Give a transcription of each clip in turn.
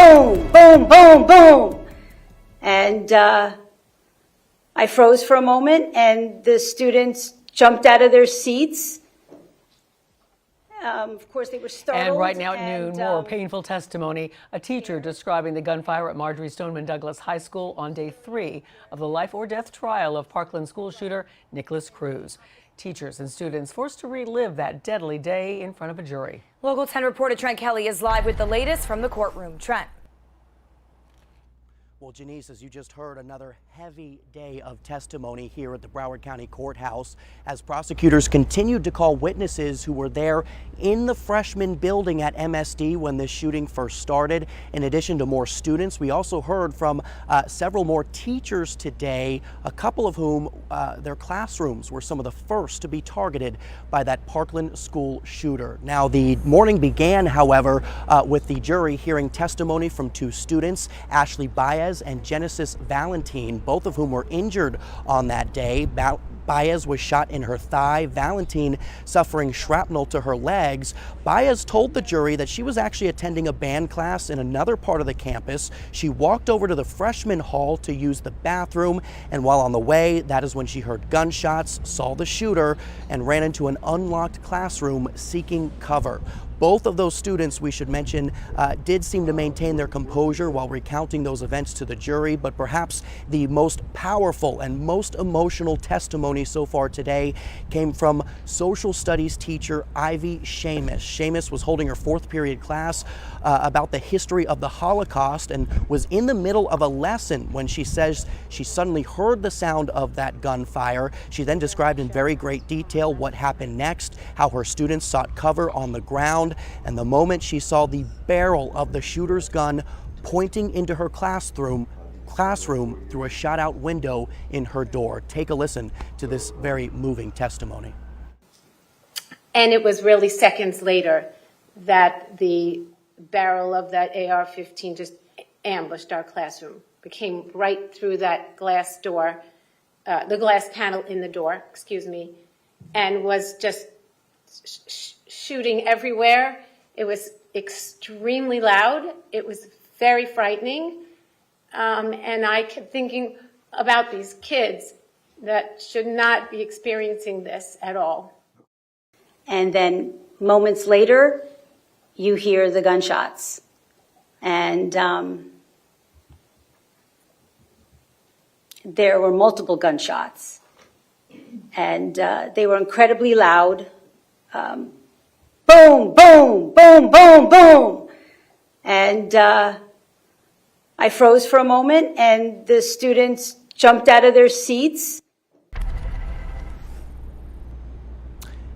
boom, boom, boom, boom. And I froze for a moment, and the students jumped out of their seats. Of course, they were startled. And right now at noon, more painful testimony. A teacher describing the gunfire at Marjorie Stoneman Douglas High School on day 3 of the life or death trial of Parkland school shooter Nikolas Cruz. Teachers and students forced to relive that deadly day in front of a jury. Local 10 reporter Trent Kelly is live with the latest from the courtroom. Trent. Well, Janice, as you just heard, another heavy day of testimony here at the Broward County Courthouse as prosecutors continued to call witnesses who were there in the freshman building at MSD when this shooting first started. In addition to more students, we also heard from several more teachers today, a couple of whom their classrooms were some of the first to be targeted by that Parkland school shooter. Now, the morning began, however, with the jury hearing testimony from 2 students, Ashley Baez and Genesis Valentine, both of whom were injured on that day. Baez was shot in her thigh, Valentine suffering shrapnel to her legs. Baez told the jury that she was actually attending a band class in another part of the campus. She walked over to the freshman hall to use the bathroom, and while on the way, that is when she heard gunshots, saw the shooter, and ran into an unlocked classroom seeking cover. Both of those students, we should mention, did seem to maintain their composure while recounting those events to the jury, but perhaps the most powerful and most emotional testimony so far today came from social studies teacher Ivy Seamus. Seamus was holding her 4th period class about the history of the Holocaust and was in the middle of a lesson when she says she suddenly heard the sound of that gunfire. She then described in very great detail what happened next, how her students sought cover on the ground, and the moment she saw the barrel of the shooter's gun pointing into her classroom through a shot-out window in her door. Take a listen to this very moving testimony. And it was really seconds later that the barrel of that AR-15 just ambushed our classroom. It came right through that glass door, the glass panel in the door, and was just shooting everywhere. It was extremely loud. It was very frightening. And I kept thinking about these kids that should not be experiencing this at all. And then moments later, you hear the gunshots. And there were multiple gunshots. And they were incredibly loud. Boom, boom, boom, boom, boom. And I froze for a moment, and the students jumped out of their seats.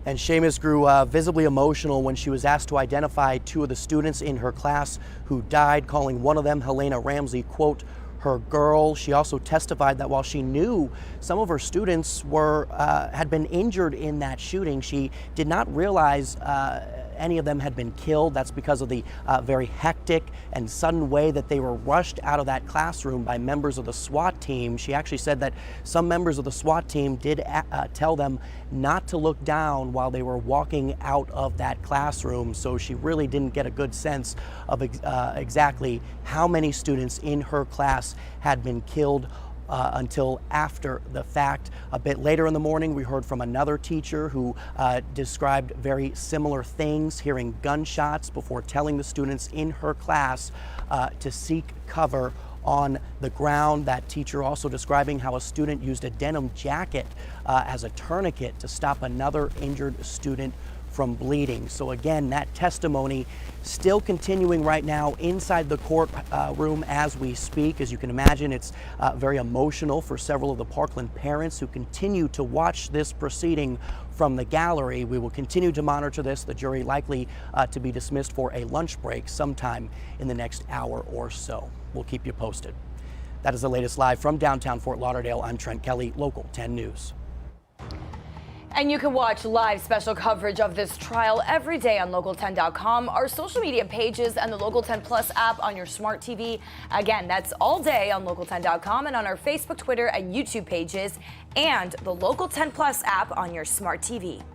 And Seamus grew visibly emotional when she was asked to identify 2 of the students in her class who died, calling one of them, Helena Ramsey, quote, her girl. She also testified that while she knew some of her students had been injured in that shooting, she did not realize any of them had been killed. That's because of the very hectic and sudden way that they were rushed out of that classroom by members of the SWAT team. She actually said that some members of the SWAT team did tell them not to look down while they were walking out of that classroom. So she really didn't get a good sense of exactly how many students in her class had been killed until after the fact. A bit later in the morning, we heard from another teacher who described very similar things, hearing gunshots before telling the students in her class to seek cover on the ground. That teacher also describing how a student used a denim jacket as a tourniquet to stop another injured student from bleeding. So again, that testimony still continuing right now inside the courtroom as we speak. As you can imagine, it's very emotional for several of the Parkland parents who continue to watch this proceeding from the gallery. We will continue to monitor this. The jury likely to be dismissed for a lunch break sometime in the next hour or so. We'll keep you posted. That is the latest live from downtown Fort Lauderdale. I'm Trent Kelly, Local 10 News. And you can watch live special coverage of this trial every day on Local10.com, our social media pages, and the Local 10 Plus app on your smart TV. Again, that's all day on Local10.com and on our Facebook, Twitter, and YouTube pages, and the Local 10 Plus app on your smart TV.